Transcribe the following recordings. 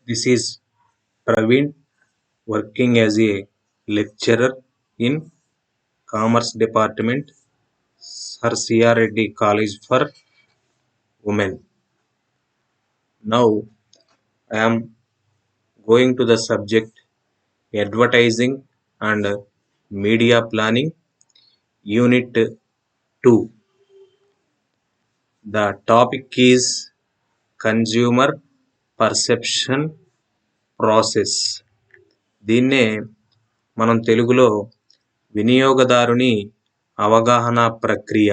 This is Praveen working as a lecturer in Commerce Department, Sir C.R. Reddy College for Women. Now I am going to the subject Advertising and Media Planning, Unit 2. The topic is Consumer Perception Process. దీన్నే మనం తెలుగులో వినియోగదారుని అవగాహన ప్రక్రియ,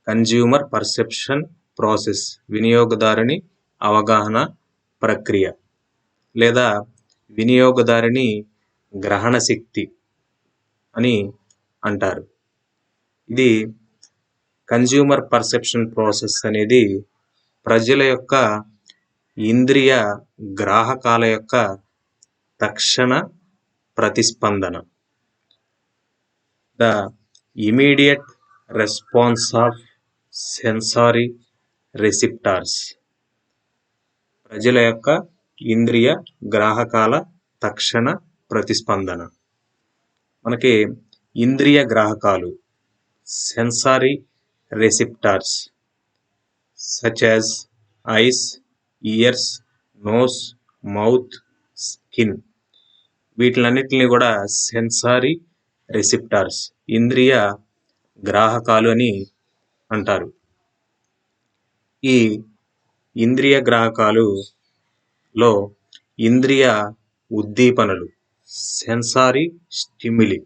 consumer perception process, వినియోగదారుని అవగాహన ప్రక్రియ లేదా వినియోగదారుని గ్రహణ శక్తి అని అంటారు. ఇది కన్జ్యూమర్ పర్సెప్షన్ ప్రాసెస్ అనేది ప్రజల యొక్క ఇంద్రియ గ్రాహకాల యొక్క తక్షణ ప్రతిస్పందన, the immediate response of sensory receptors. ప్రజల యొక్క ఇంద్రియ గ్రాహకాల తక్షణ ప్రతిస్పందన. మనకి ఇంద్రియ గ్రాహకాలు sensory receptors such as eyes, ears, nose, mouth, skin, వీటిలన్నిటిని కూడా సెన్సారీ రెసిప్టార్స్, ఇంద్రియ గ్రాహకాలు అని అంటారు. ఈ ఇంద్రియ గ్రాహకాలులో ఇంద్రియ ఉద్దీపనలు సెన్సారీ స్టిమ్యులి,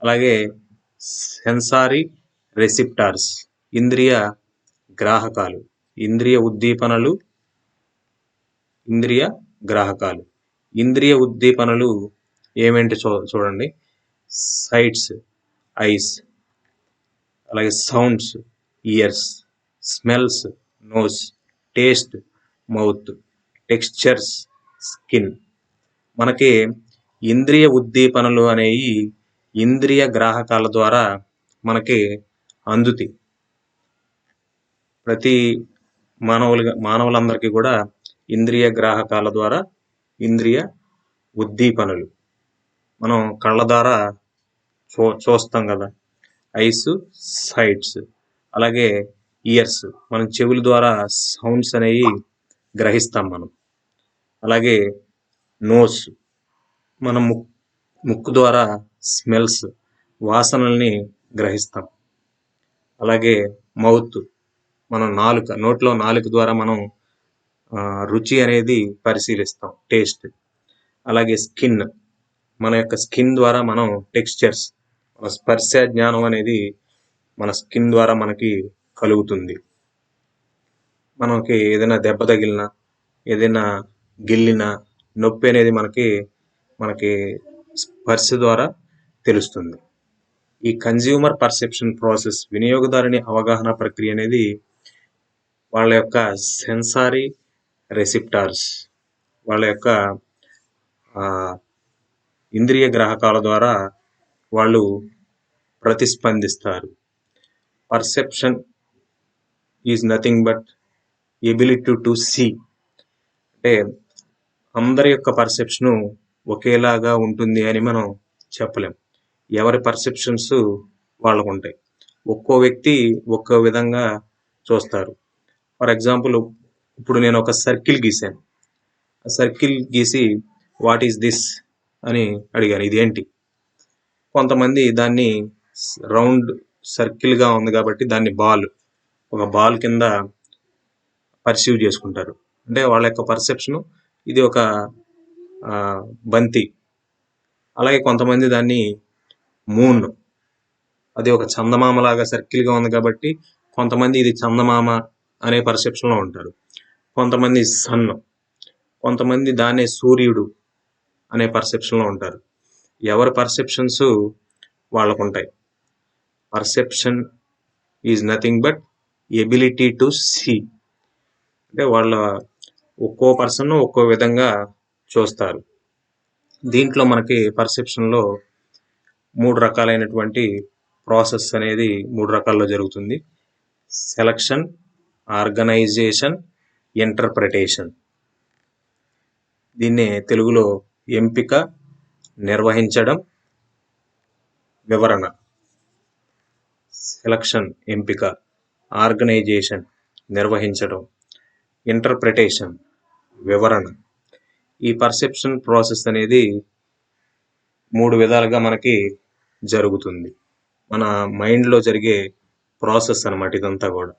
అలాగే సెన్సారీ రెసిప్టార్స్ ఇంద్రియ గ్రాహకాలు, ఇంద్రియ ఉద్దీపనలు, ఇంద్రియ గ్రాహకాలు. ఇంద్రియ ఉద్దీపనలు ఏమేంటి చూడండి. సైట్స్, ఐస్, అలాగే sounds, ears, smells, nose, taste, mouth, textures, skin. మనకి ఇంద్రియ ఉద్దీపనలు అనేవి ఇంద్రియ గ్రాహకాల ద్వారా మనకి అందుతాయి. ప్రతి మానవులందరికీ కూడా ఇంద్రియ గ్రాహకాల ద్వారా ఇంద్రియ ఉద్దీపనలు మనం కళ్ళ ద్వారా చూస్తాం కదా, ఐస్, సైట్స్, అలాగే ఇయర్స్, మనం చెవుల ద్వారా సౌండ్స్ అనేవి గ్రహిస్తాం మనం. అలాగే నోస్, మనం ముక్కు ద్వారా స్మెల్స్, వాసనల్ని గ్రహిస్తాం. అలాగే మౌత్, మనం నోట్లో నాలుక ద్వారా మనం రుచి అనేది పరిశీలిస్తాం, టేస్ట్. అలాగే స్కిన్, మన యొక్క స్కిన్ ద్వారా మనం టెక్స్చర్స్, మన స్పర్శ జ్ఞానం అనేది మన స్కిన్ ద్వారా మనకి కలుగుతుంది. మనకి ఏదైనా దెబ్బ తగిలినా, ఏదైనా గిల్లినా నొప్పి అనేది మనకి స్పర్శ ద్వారా తెలుస్తుంది. ఈ కన్జ్యూమర్ పర్సెప్షన్ ప్రాసెస్, వినియోగదారుని అవగాహన ప్రక్రియ అనేది వాళ్ళ యొక్క సెన్సారీ రెసిప్టార్స్, వాళ్ళ యొక్క ఇంద్రియ గ్రాహకాల ద్వారా వాళ్ళు ప్రతిస్పందిస్తారు. Perception is nothing but ability to see. అంటే అందరి యొక్క పర్సెప్షను ఒకేలాగా ఉంటుంది అని మనం చెప్పలేం. ఎవరి పర్సెప్షన్స్ వాళ్ళకు ఉంటాయి. ఒక్కో వ్యక్తి ఒక్కో విధంగా చూస్తారు. ఫర్ ఎగ్జాంపుల్, ఇప్పుడు నేను ఒక సర్కిల్ గీసాను. ఆ సర్కిల్ గీసి వాట్ ఈస్ దిస్ అని అడిగాను, ఇదేంటి? కొంతమంది దాన్ని రౌండ్ సర్కిల్గా ఉంది కాబట్టి దాన్ని ఒక బాల్ కింద పర్సీవ్ చేసుకుంటారు. అంటే వాళ్ళ యొక్క పర్సెప్షను ఇది ఒక బంతి. అలాగే కొంతమంది దాన్ని మూన్, అది ఒక చందమామలాగా సర్కిల్గా ఉంది కాబట్టి కొంతమంది ఇది చందమామ అనే పర్సెప్షన్లో ఉంటారు. కొంతమంది సన్, కొంతమంది దాన్నే సూర్యుడు అనే పర్సెప్షన్లో ఉంటారు. ఎవరి పర్సెప్షన్స్ వాళ్ళకు ఉంటాయి. Perception is nothing but ability to see. అంటే ఒక్కో పర్సన్ ఒక్కో విధంగా చూస్తారు. దీంట్లో మనకి పర్సెప్షన్లో 3 రకాలైనటువంటి ప్రాసెస్ అనేది 3 రకాల్లో జరుగుతుంది. Selection, organisation, interpretation. దీన్నే తెలుగులో ఎంపిక, నిర్వహించడం, వివరణ. సెలక్షన్ ఎంపిక, ఆర్గనైజేషన్ నిర్వహించడం, ఇంటర్ప్రిటేషన్ వివరణ. ఈ పర్సెప్షన్ ప్రాసెస్ అనేది 3 విధాలుగా మనకి జరుగుతుంది. మన మైండ్లో జరిగే ప్రాసెస్ అన్నమాట ఇదంతా కూడా.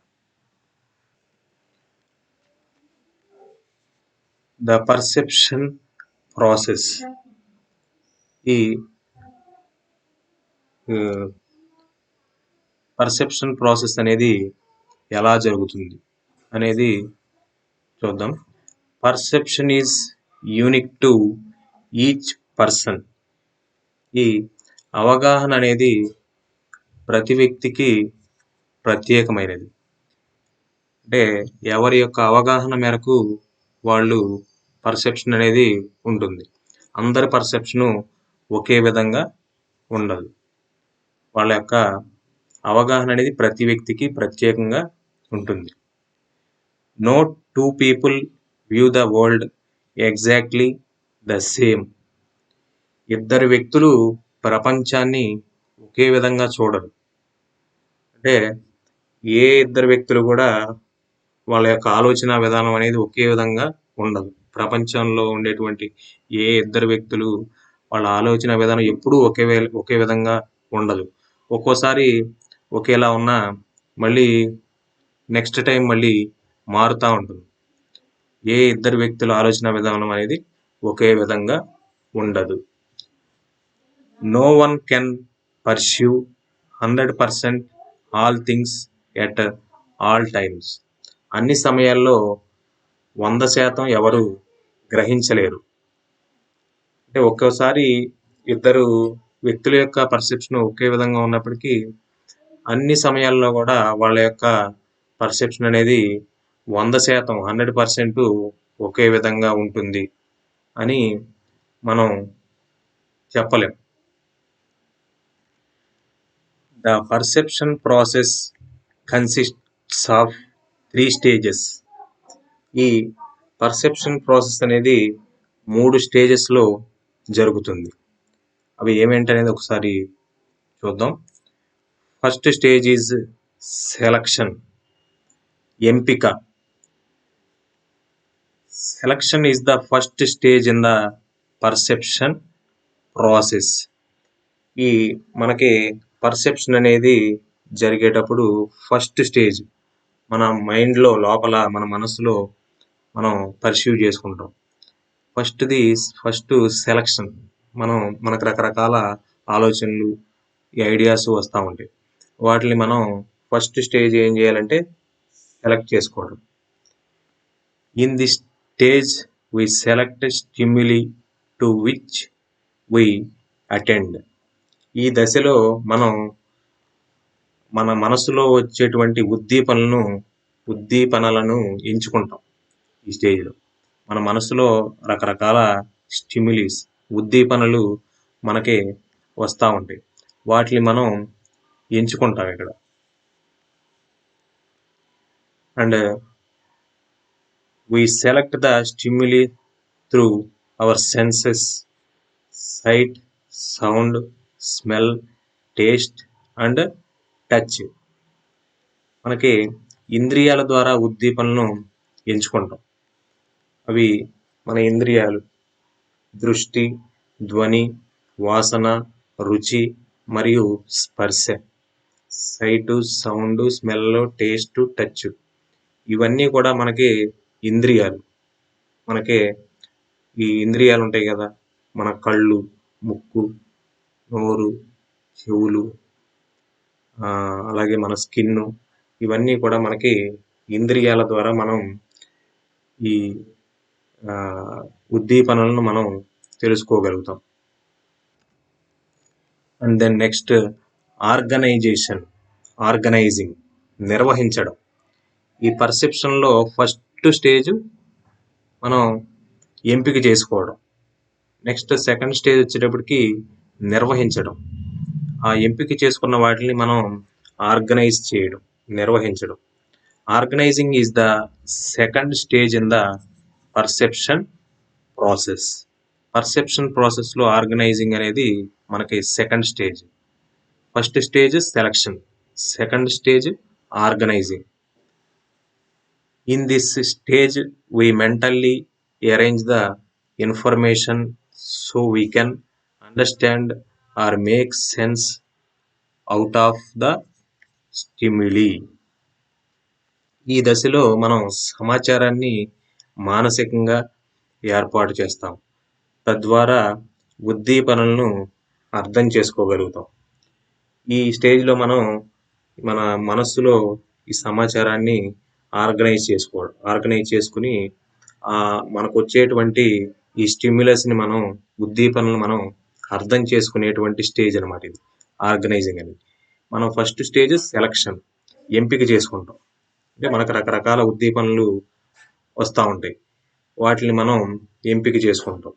The perception process. ఈ పర్సెప్షన్ ప్రాసెస్ అనేది ఎలా జరుగుతుంది అనేది చూద్దాం. Perception is unique to each person. ఈ అవగాహన అనేది ప్రతి వ్యక్తికి ప్రత్యేకమైనది. అంటే ఎవరి యొక్క అవగాహన మేరకు వాళ్ళు పర్సెప్షన్ అనేది ఉంటుంది. అందరి పర్సెప్షను ఒకే విధంగా ఉండదు. వాళ్ళ యొక్క అవగాహన అనేది ప్రతి వ్యక్తికి ప్రత్యేకంగా ఉంటుంది. No two people view the world exactly the same. ఇద్దరు వ్యక్తులు ప్రపంచాన్ని ఒకే విధంగా చూడరు. అంటే ఏ ఇద్దరు వ్యక్తులు కూడా వాళ్ళ యొక్క ఆలోచన విధానం అనేది ఒకే విధంగా ఉండదు. ప్రపంచంలో ఉండేటువంటి ఏ ఇద్దరు వ్యక్తులు వాళ్ళ ఆలోచన విధానం ఎప్పుడూ ఒకే విధంగా ఉండదు. ఒక్కోసారి ఒకేలా ఉన్నా మళ్ళీ నెక్స్ట్ టైం మళ్ళీ మారుతూ ఉంటుంది. ఏ ఇద్దరు వ్యక్తుల ఆలోచన విధానం అనేది ఒకే విధంగా ఉండదు. No one can pursue 100% all things at all times. అన్ని సమయాల్లో 100% ఎవరు గ్రహించలేరు. అంటే ఒక్కోసారి ఇద్దరు వ్యక్తుల యొక్క పర్సెప్షన్ ఒకే విధంగా ఉన్నప్పటికీ అన్ని సమయాల్లో కూడా వాళ్ళ యొక్క పర్సెప్షన్ అనేది 100%, 100% ఒకే విధంగా ఉంటుంది అని మనం చెప్పలేం. The perception process consists of 3 stages. ఈ పర్సెప్షన్ ప్రాసెస్ అనేది 3 స్టేజెస్లో జరుగుతుంది. అవి ఏమేంటనేది ఒకసారి చూద్దాం. ఫస్ట్ స్టేజ్ ఈజ్ సెలక్షన్, ఎంపిక. Selection is the first stage in the perception process. ఈ మనకి పర్సెప్షన్ అనేది జరిగేటప్పుడు ఫస్ట్ స్టేజ్ మన మైండ్లో లోపల మన మనసులో మనం పర్సీవ్ చేసుకుంటాం. First selection. మనకు రకరకాల ఆలోచనలు, ఐడియాస్ వస్తూ ఉంటాయి. వాటిని మనం ఫస్ట్ స్టేజ్ ఏం చేయాలంటే సెలెక్ట్ చేసుకోవడం. In this stage we select stimuli to which we attend. ఈ దశలో మనం మన మనసులో వచ్చేటువంటి ఉద్దీపనలను ఎంచుకుంటాం. ఈ స్టేజ్లో మన మనసులో రకరకాల స్టిమ్యులీస్, ఉద్దీపనలు మనకి వస్తూ ఉంటాయి. వాటిని మనం ఎంచుకుంటాం ఇక్కడ. And we select the stimuli through our senses: sight, sound, smell, taste and touch. మనకి ఇంద్రియాల ద్వారా ఉద్దీపనలను ఎంచుకుంటాం. అవి మన ఇంద్రియాలు దృష్టి, ధ్వని, వాసన, రుచి మరియు స్పర్శ. Sight, sound, smell, taste, touch. ఇవన్నీ కూడా మనకి ఇంద్రియాలు. మనకి ఈ ఇంద్రియాలు ఉంటాయి కదా, మన కళ్ళు, ముక్కు, నోరు, చెవులు, అలాగే మన స్కిన్, ఇవన్నీ కూడా మనకి ఇంద్రియాల ద్వారా మనం ఈ ఉద్దీపనలను మనం తెలుసుకోగలుగుతాం. అండ్ దెన్ నెక్స్ట్ ఆర్గనైజింగ్, నిర్వహించడం. ఈ పర్సెప్షన్లో ఫస్ట్ స్టేజ్ మనం ఎంపిక చేసుకోవడం. నెక్స్ట్ సెకండ్ స్టేజ్ వచ్చేటప్పటికి నిర్వహించడం. ఆ ఎంపిక చేసుకున్న వాటిని మనం ఆర్గనైజ్ చేయడం, నిర్వహించడం. Organising is the second stage in the perception process. Perception ప్రాసెస్లో ఆర్గనైజింగ్ అనేది మనకి second stage. First stage selection, second stage organising. In this stage, we mentally arrange the information so we can understand or make sense out of the stimuli. ఈ దశలో మనం సమాచారాన్ని మానసికంగా ఏర్పాటు చేస్తాం. తద్వారా ఉద్దీపనలను అర్థం చేసుకోగలుగుతాం. ఈ స్టేజ్లో మనం మన మనస్సులో ఈ సమాచారాన్ని ఆర్గనైజ్ చేసుకుని మనకు వచ్చేటువంటి ఈ స్టిమ్యులస్ని మనం ఉద్దీపనలు మనం అర్థం చేసుకునేటువంటి స్టేజ్ అనమాట ఇది ఆర్గనైజింగ్ అనేది. మనం ఫస్ట్ స్టేజ్ సెలక్షన్, ఎంపిక చేసుకుంటాం. అంటే మనకు రకరకాల ఉద్దీపనలు వస్తూ ఉంటాయి, వాటిని మనం ఎంపిక చేసుకుంటాం.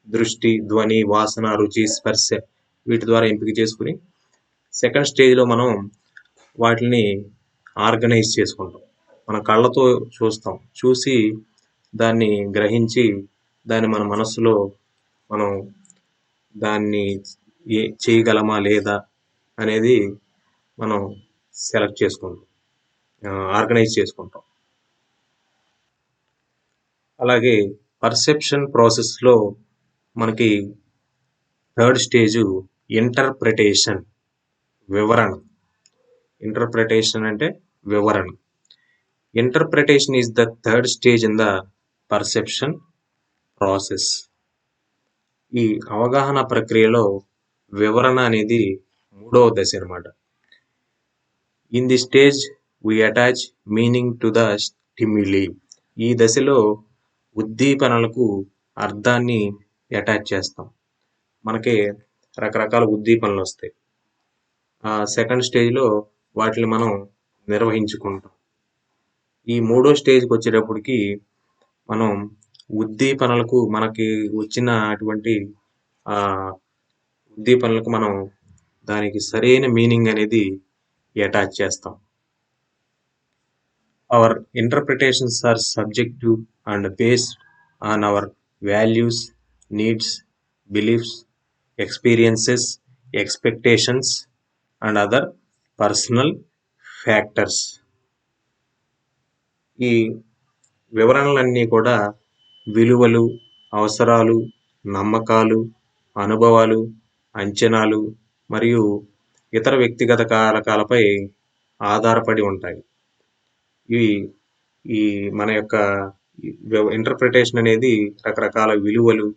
దృష్టి, ధ్వని, వాసన, రుచి, స్పర్శ వీటి ద్వారా ఎంపిక చేసుకుని సెకండ్ స్టేజ్లో మనం వాటిని ఆర్గనైజ్ చేసుకుంటాం. మన కళ్ళతో చూస్తాం, చూసి దాన్ని గ్రహించి దాన్ని మన మనస్సులో మనం దాన్ని చేయగలమా లేదా అనేది మనం సెలెక్ట్ చేసుకుంటాం, ఆర్గనైజ్ చేసుకుంటాం. అలాగే పర్సెప్షన్ ప్రాసెస్లో మనకి థర్డ్ స్టేజ్ ఇంటర్ప్రిటేషన్, వివరణ. ఇంటర్ప్రిటేషన్ అంటే వివరణ. Interpretation is the third stage in the perception process. ఈ అవగాహన ప్రక్రియలో వివరణ అనేది మూడవ దశ అన్నమాట. In the stage we attach meaning to the stimuli. ఈ దశలో ఉద్దీపనలకు అర్థాన్ని అటాచ్ చేస్తాం. మనకి రకరకాల ఉద్దీపనలు వస్తాయి. సెకండ్ స్టేజ్లో వాటిని మనం నిర్వహించుకుంటాం. ఈ మూడో స్టేజ్కి వచ్చేటప్పటికి మనం ఉద్దీపనలకు మనకి వచ్చిన అటువంటి ఉద్దీపనలకు మనం దానికి సరైన మీనింగ్ అనేది అటాచ్ చేస్తాం. Our interpretations are subjective and based on our values, needs, beliefs, experiences, expectations and other personal factors. ఈ వివరణలన్నీ కూడా విలువలు, అవసరాలు, నమ్మకాలు, అనుభవాలు, అంచనాలు మరియు ఇతర వ్యక్తిగత కారకాలపై ఆధారపడి ఉంటాయి. ఈ మన యొక్క ఇంటర్ప్రిటేషన్ అనేది రకరకాల విలువలు,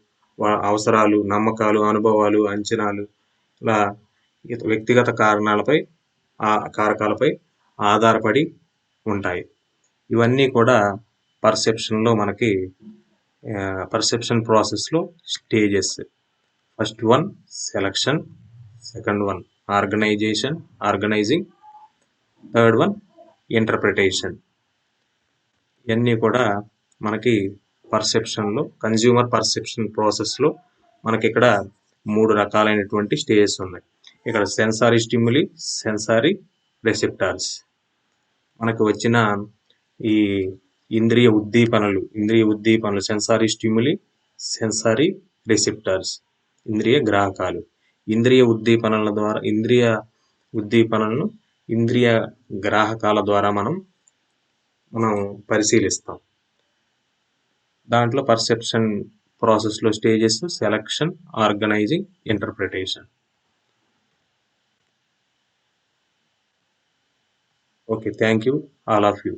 అవసరాలు, నమ్మకాలు, అనుభవాలు, అంచనాలు ఇలా వ్యక్తిగత కారకాలపై ఆధారపడి ఉంటాయి. ఇవన్నీ కూడా పర్సెప్షన్లో మనకి పర్సెప్షన్ ప్రాసెస్లో stages. First one selection, second one organising, third one interpretation. ఇవన్నీ కూడా మనకి పర్సెప్షన్లో కన్జ్యూమర్ పర్సెప్షన్ ప్రాసెస్లో మనకి ఇక్కడ 3 రకాలైనటువంటి స్టేజెస్ ఉన్నాయి. ఇక్కడ సెన్సారీ స్టిమ్యులి, సెన్సారీ రిసెప్టార్స్. మనకు వచ్చిన ఈ ఇంద్రియ ఉద్దీపనలు సెన్సారీ స్టిమ్యులి, సెన్సారీ రిసెప్టార్స్, ఇంద్రియ గ్రాహకాలు. ఇంద్రియ ఉద్దీపనలను ఇంద్రియ గ్రాహకాల ద్వారా మనం పరిశీలిస్తాం. దాంట్లో పర్సెప్షన్ ప్రాసెస్లో stages selection, organising, interpretation. Okay, thank you all of you.